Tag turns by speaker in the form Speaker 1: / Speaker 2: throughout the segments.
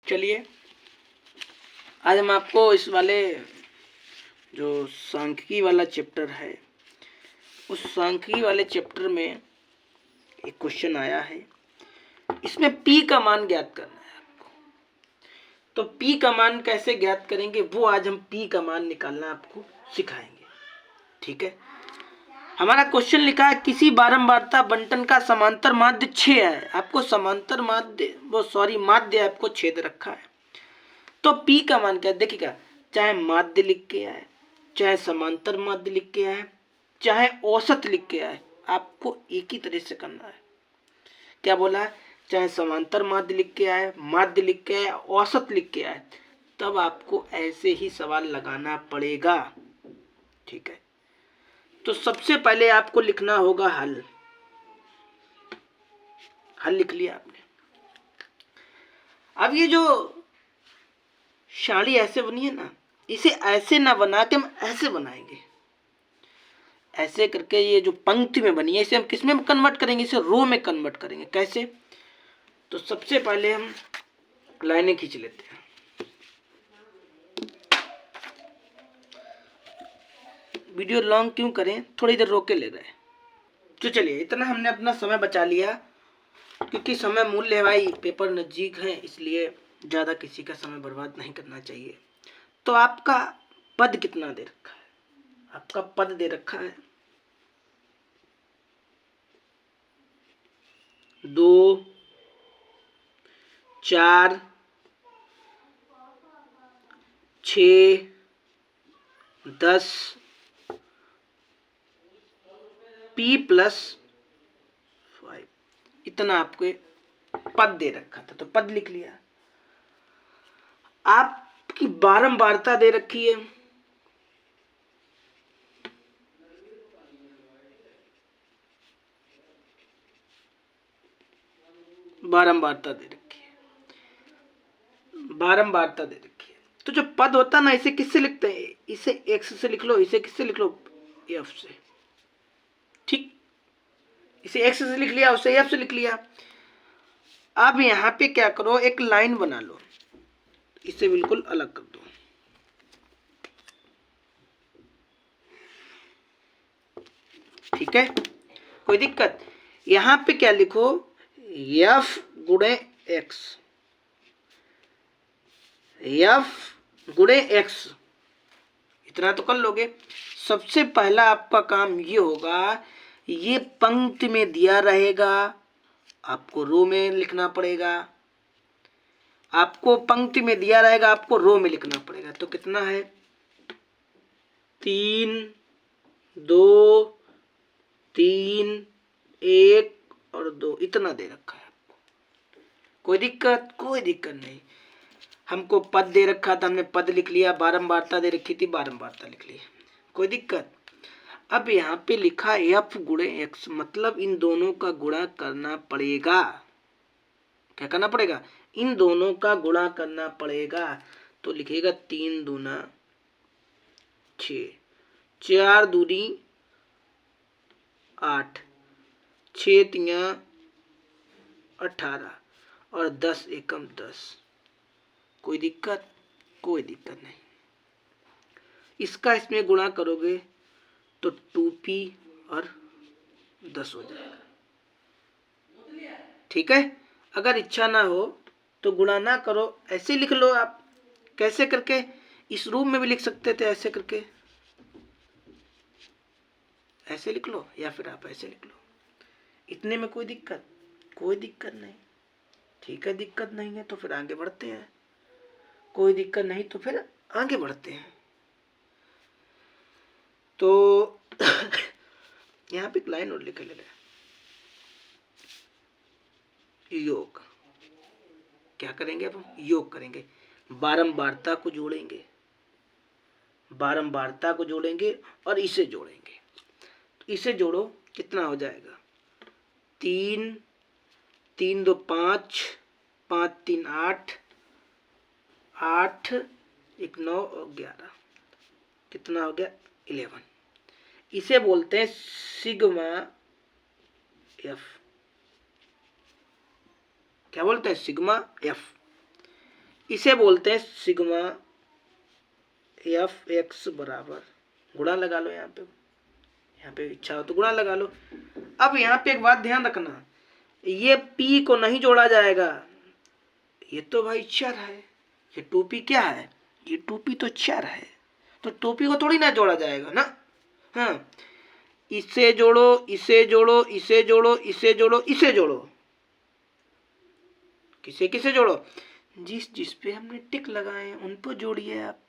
Speaker 1: चलिए आज हम आपको इस वाले जो सांख्यिकी वाला चैप्टर है उस सांख्यिकी वाले चैप्टर में एक क्वेश्चन आया है। इसमें p का मान ज्ञात करना है आपको। तो p का मान कैसे ज्ञात करेंगे वो आज हम p का मान निकालना आपको सिखाएंगे। ठीक है, हमारा क्वेश्चन लिखा है किसी बारंबारता बंटन का समांतर माध्य 6 है। आपको समांतर माध्य माध्य आपको छेद रखा है। तो p का मान क्या है देखिएगा, चाहे माध्य लिख के आए, चाहे समांतर माध्य लिख के आए, चाहे औसत लिख के आए, आपको एक ही तरह से करना है। क्या बोला है, चाहे समांतर माध्य लिख के आए, माध्य लिख के आए, औसत लिख के आए, तब आपको ऐसे ही सवाल लगाना पड़ेगा। ठीक है, तो सबसे पहले आपको लिखना होगा हल। हल लिख लिया आपने। अब ये जो साड़ी ऐसे बनी है ना, इसे ऐसे ना बना के हम ऐसे बनाएंगे। ऐसे करके ये जो पंक्ति में बनी है इसे हम किस में कन्वर्ट करेंगे, इसे रो में कन्वर्ट करेंगे। कैसे, तो सबसे पहले हम लाइनें खींच लेते हैं। वीडियो लॉन्ग क्यों करें, थोड़ी देर रोक के ले रहे हैं। तो चलिए इतना हमने अपना समय बचा लिया, क्योंकि समय मूल्य है भाई, पेपर नज़दीक है, इसलिए ज़्यादा किसी का समय बर्बाद नहीं करना चाहिए। तो आपका पद कितना दे रखा है, आपका पद दे रखा है 2, 4, 6, 10 p+5, इतना आपको पद दे रखा था, तो पद लिख लिया। आपकी बारंबारता दे रखी है, बारंबारता दे रखी है, बारंबारता दे रखी है। तो जो पद होता है ना, इसे किससे लिखते हैं, इसे x से लिख लो, इसे किससे लिख लो, f से। ठीक, इसे x से लिख लिया, उसे f से लिख लिया। अब यहां पे क्या करो, एक लाइन बना लो, इसे बिल्कुल अलग कर दो। ठीक है, कोई दिक्कत, यहां पे क्या लिखो, f गुणे x, f गुणे x, इतना तो कर लोगे। सबसे पहला आपका काम ये होगा, ये पंक्ति में दिया रहेगा, आपको रो में लिखना पड़ेगा। आपको पंक्ति में दिया रहेगा, आपको रो में लिखना पड़ेगा। तो कितना है, 3, 2, 3, 1 और 2, इतना दे रखा है आपको। कोई दिक्कत, कोई दिक्कत नहीं। हमको पद दे रखा था, हमने पद लिख लिया, बारंबारता दे रखी थी, बारंबारता लिख ली, कोई दिक्कत। अब यहाँ पे लिखा f गुणे x, मतलब इन दोनों का गुणा करना पड़ेगा। क्या करना पड़ेगा, इन दोनों का गुणा करना पड़ेगा। तो लिखेगा 3 दूना 6, 4 दूनी 8, 6 तिया 18 और 10 एकम 10। कोई दिक्कत, कोई दिक्कत नहीं। इसका इसमें गुणा करोगे तो 2p और 10 हो जाएगा। ठीक है, अगर इच्छा ना हो तो गुणा ना करो, ऐसे लिख लो आप। कैसे करके, इस रूप में भी लिख सकते थे, ऐसे करके ऐसे लिख लो, या फिर आप ऐसे लिख लो। इतने में कोई दिक्कत, कोई दिक्कत नहीं। ठीक है, दिक्कत नहीं है तो फिर आगे बढ़ते हैं। कोई दिक्कत नहीं तो फिर आगे बढ़ते हैं। तो यहाँ पे एक लाइन और लिख ले रहे, योग। क्या करेंगे, अब योग करेंगे, बारंबारता को जोड़ेंगे, बारंबारता को जोड़ेंगे और इसे जोड़ेंगे। तो इसे जोड़ो, कितना हो जाएगा, 3, 3 2 5, 5 3 8, 8 1 9 और 11, कितना हो गया, 11। इसे बोलते हैं सिग्मा एफ। क्या बोलते हैं, सिग्मा एफ। इसे बोलते हैं सिग्मा एफ एक्स बराबर, गुणा लगा लो यहाँ पे इच्छा हो तो गुणा लगा लो। अब यहाँ पे एक बात ध्यान रखना, ये पी को नहीं जोड़ा जाएगा, ये तो भाई चर है, ये टू पी क्या है, ये टू पी तो चर है, तो टू पी को थोड़ी ना जोड़ा जाएगा ना। हाँ, इसे जोड़ो, इसे जोड़ो, इसे जोड़ो, इसे जोड़ो, इसे जोड़ो, किसे किसे जोड़ो, जिस जिस पे हमने टिक लगाए हैं उन पर जोड़िए आप,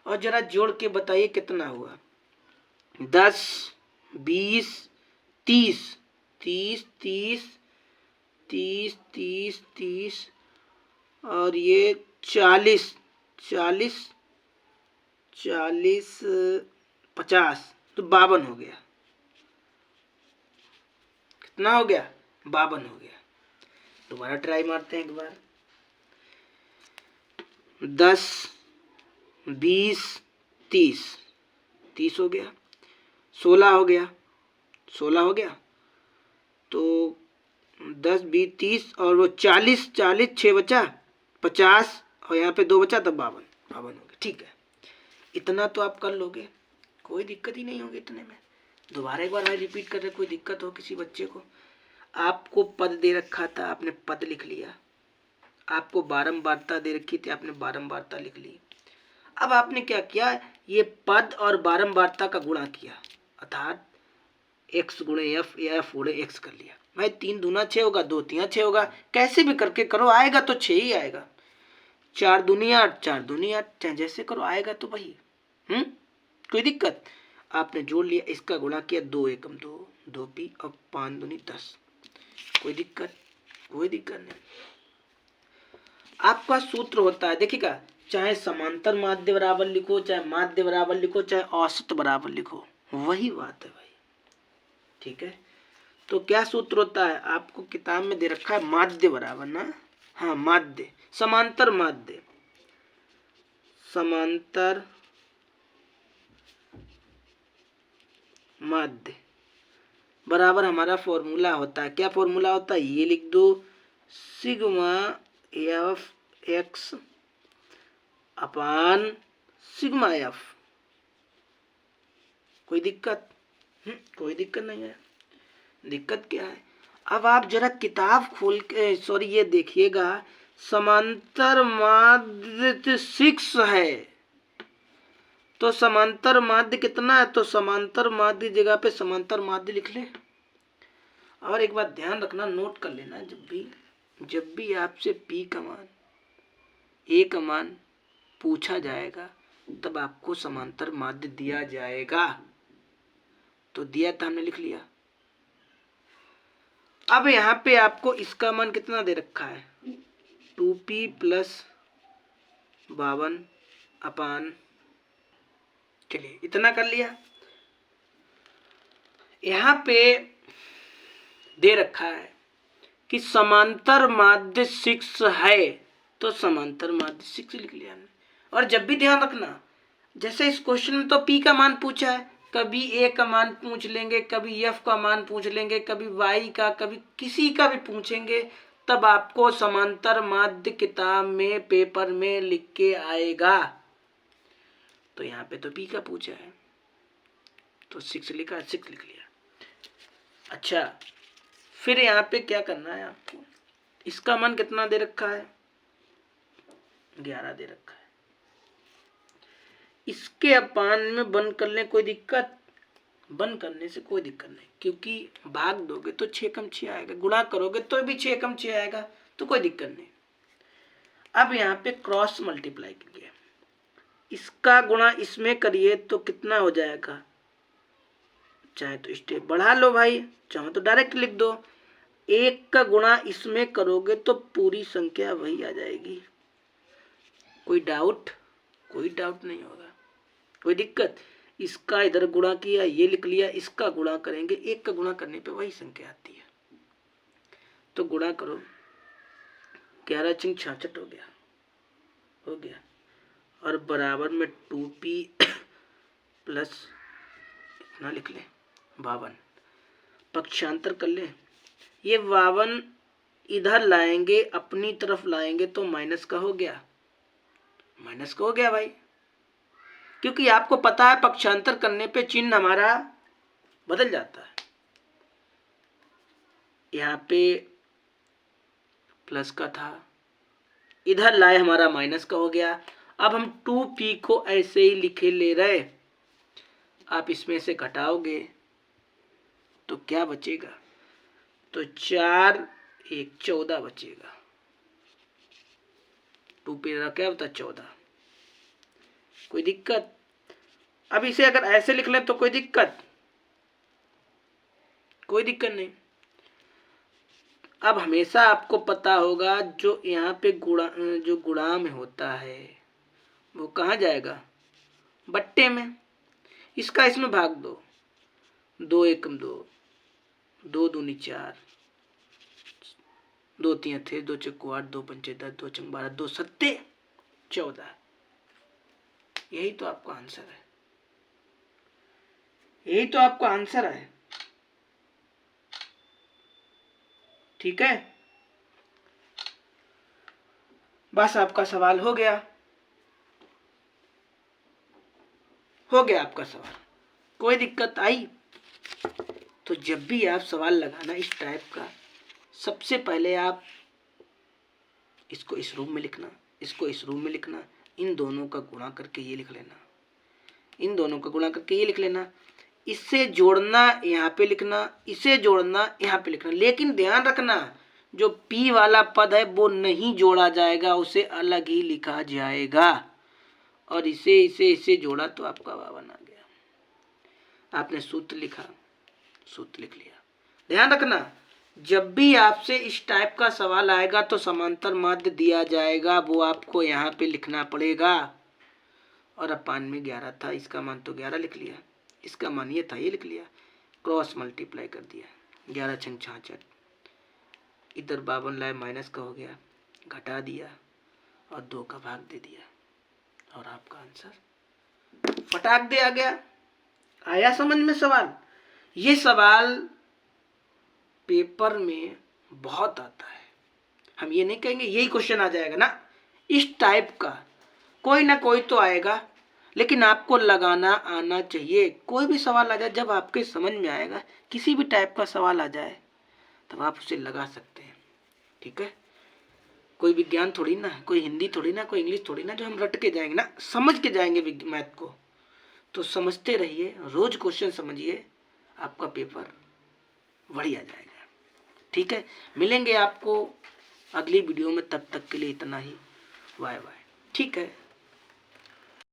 Speaker 1: और जरा जोड़ के बताइए कितना हुआ। 10, 20, 30, 30, 30, 30, 30, 30 और ये 40, 40, 40, 50, तो 52 हो गया। कितना हो गया? 52 हो गया। दोबारा ट्राई मारते हैं एक बार। 10, 20, 30, 30 हो गया, 16 हो गया, 16 हो गया, तो 10, 20, 30 और वो 40, 40, 6 बचा, 50 और यहाँ पे 2 बचा, तब 52 हो गया। ठीक है, इतना तो आप कर लोगे, कोई दिक्कत ही नहीं होगी इतने में। दोबारा एक बार मैं रिपीट कर रहा, कोई दिक्कत हो किसी बच्चे को। आपको पद दे रखा था, आपने पद लिख लिया, आपको बारंबारता दे रखी थी, आपने बारंबारता लिख ली। अब आपने क्या किया, ये पद और बारंबारता का गुणा किया, अर्थात x गुणे एफ या एफ गुणे एक्स कर लिया। भाई 3 दूना 6 होगा, 2 तिया 6 होगा, कैसे भी करके करो, आएगा तो 6 ही आएगा। 4 दूनी 8, 4 दूनी 8, चाहे जैसे करो आएगा तो वही। कोई दिक्कत? आपने जोड़ लिया, इसका गुणा किया, 2 एकम 2, 2 पी और 5 दूनी 10। कोई दिक्कत? कोई दिक्कत नहीं। आपका सूत्र होता है, देखिएगा, चाहे समांतर माध्य बराबर लिखो, चाहे माध्य बराबर लिखो, चाहे औसत बराबर लिखो, वही बात है भाई। ठीक है, तो क्या सूत्र होता है? आपको किताब में दे रखा है माध्य बराबर ना, हाँ माध्य, समांतर माध्य, समांतर माध्य बराबर हमारा फॉर्मूला होता है। क्या फॉर्मूला होता है? ये लिख दो, सिग्मा एफ एक्स अपान सिग्मा एफ। कोई दिक्कत? कोई दिक्कत नहीं है। दिक्कत क्या है? अब आप जरा किताब खोल के, सॉरी ये देखिएगा, समांतर माध्य 6 है, तो समांतर माध्य कितना है? तो समांतर माध्य जगह पे समांतर माध्य लिख ले। और एक बात ध्यान रखना, नोट कर लेना, जब भी आपसे पी का मान, ए का मान पूछा जाएगा, तब आपको समांतर माध्य दिया जाएगा। तो दिया था, हमने लिख लिया। अब यहाँ पे आपको इसका मान कितना दे रखा है? 2p प्लस 52 अपान, चलिए इतना कर लिया। यहाँ पे दे रखा है कि समांतर माध्य 6 है, तो समांतर माध्य 6 लिख लिया हमने। और जब भी ध्यान रखना, जैसे इस क्वेश्चन में तो p का मान पूछा है, कभी a का मान पूछ लेंगे, कभी f का मान पूछ लेंगे, कभी y का, कभी किसी का भी पूछेंगे, तब आपको समांतर माध्य किताब में पेपर में लिख के आएगा। तो यहाँ पे तो p का पूछा है, तो 6 लिखा, 6 लिख लिया। अच्छा, फिर यहाँ पे क्या करना है आपको? इसका मान कितना दे रखा है? 11 दे रखा है। इसके अपान में बंद कर लें, कोई दिक्कत? बंद करने से कोई दिक्कत नहीं, क्योंकि भाग दोगे तो 6 कम 6 आएगा, गुणा करोगे तो भी 6 कम 6 आएगा, तो कोई दिक्कत नहीं। अब यहाँ पे क्रॉस मल्टीप्लाई कीजिए, इसका गुणा इसमें करिए तो कितना हो जाएगा? चाहे तो स्टेप बढ़ा लो भाई, चाहे तो डायरेक्ट लिख दो। 1 का गुणा इसमें करोगे तो पूरी संख्या वही आ जाएगी। कोई डाउट? कोई डाउट नहीं होगा, कोई दिक्कत? इसका इधर गुणा किया, ये लिख लिया, इसका गुणा करेंगे, 1 का गुणा करने पे वही संख्या आती है। तो गुणा करो, 11 चिंग 66 हो गया, हो गया। और बराबर में 2p प्लस इतना लिख ले, 52, पक्षांतर कर ले। ये 52 इधर लाएंगे, अपनी तरफ लाएंगे तो माइनस का हो गया, माइनस का हो गया भाई, क्योंकि आपको पता है पक्षांतर करने पे चिन्ह हमारा बदल जाता है। यहाँ पे प्लस का था, इधर लाए हमारा माइनस का हो गया। अब हम 2p को ऐसे ही लिखे ले रहे, आप इसमें से घटाओगे तो क्या बचेगा, तो 4 1 14 बचेगा। 2p क्या होता है 14। कोई दिक्कत? अब इसे अगर ऐसे लिख लें तो कोई दिक्कत? कोई दिक्कत नहीं। अब हमेशा आपको पता होगा जो यहाँ पे जो गुणा में होता है वो कहाँ जाएगा, बट्टे में। इसका इसमें भाग दो, 2 एकम 2, 2 दूनी 4, 2 3 थे, 2 चक्कू 8, 2 पंचे 10, 2 चंग 12, 2 सत्ते 14। यही तो आपका आंसर है, यही तो आपका आंसर है। ठीक है, बस आपका सवाल हो गया, हो गया आपका सवाल। कोई दिक्कत आई? तो जब भी आप सवाल लगाना इस टाइप का, सबसे पहले आप इसको इस रूप में लिखना, इसको इस रूप में लिखना, इन दोनों का गुणा करके ये लिख लेना, इन दोनों का गुणा करके ये लिख लेना, इससे जोड़ना यहाँ पे लिखना, इसे जोड़ना यहाँ पे लिखना। लेकिन ध्यान रखना जो p वाला पद है वो नहीं जोड़ा जाएगा, उसे अलग ही लिखा जाएगा। और इसे इसे इसे जोड़ा तो आपका 52 आ गया। आपने सूत्र लिखा, सूत्र लिख लिया। ध्यान रखना जब भी आपसे इस टाइप का सवाल आएगा तो समांतर माध्य दिया जाएगा, वो आपको यहाँ पे लिखना पड़ेगा। और अपान में 11 था, इसका मान तो 11 लिख लिया, इसका मान ये था ये लिख लिया, क्रॉस मल्टीप्लाई कर दिया, 11 छंग 66, इधर 52 लाए माइनस का हो गया, घटा दिया और 2 का भाग दे दिया, और आपका आंसर फटाक दे आ गया। आया समझ में सवाल? ये सवाल पेपर में बहुत आता है, हम ये नहीं कहेंगे यही क्वेश्चन आ जाएगा ना, इस टाइप का कोई ना कोई तो आएगा, लेकिन आपको लगाना आना चाहिए। कोई भी सवाल आ जाए, जब आपके समझ में आएगा, किसी भी टाइप का सवाल आ जाए तब आप उसे लगा सकते हैं। ठीक है, कोई विज्ञान थोड़ी ना, कोई हिंदी थोड़ी ना, कोई इंग्लिश थोड़ी ना जो हम रट के जाएंगे ना, समझ के जाएंगे मैथ को। तो समझते रहिए, रोज क्वेश्चन समझिए, आपका पेपर बढ़िया जाएगा। ठीक है, मिलेंगे आपको अगली वीडियो में, तब तक के लिए इतना ही, बाय बाय। ठीक है।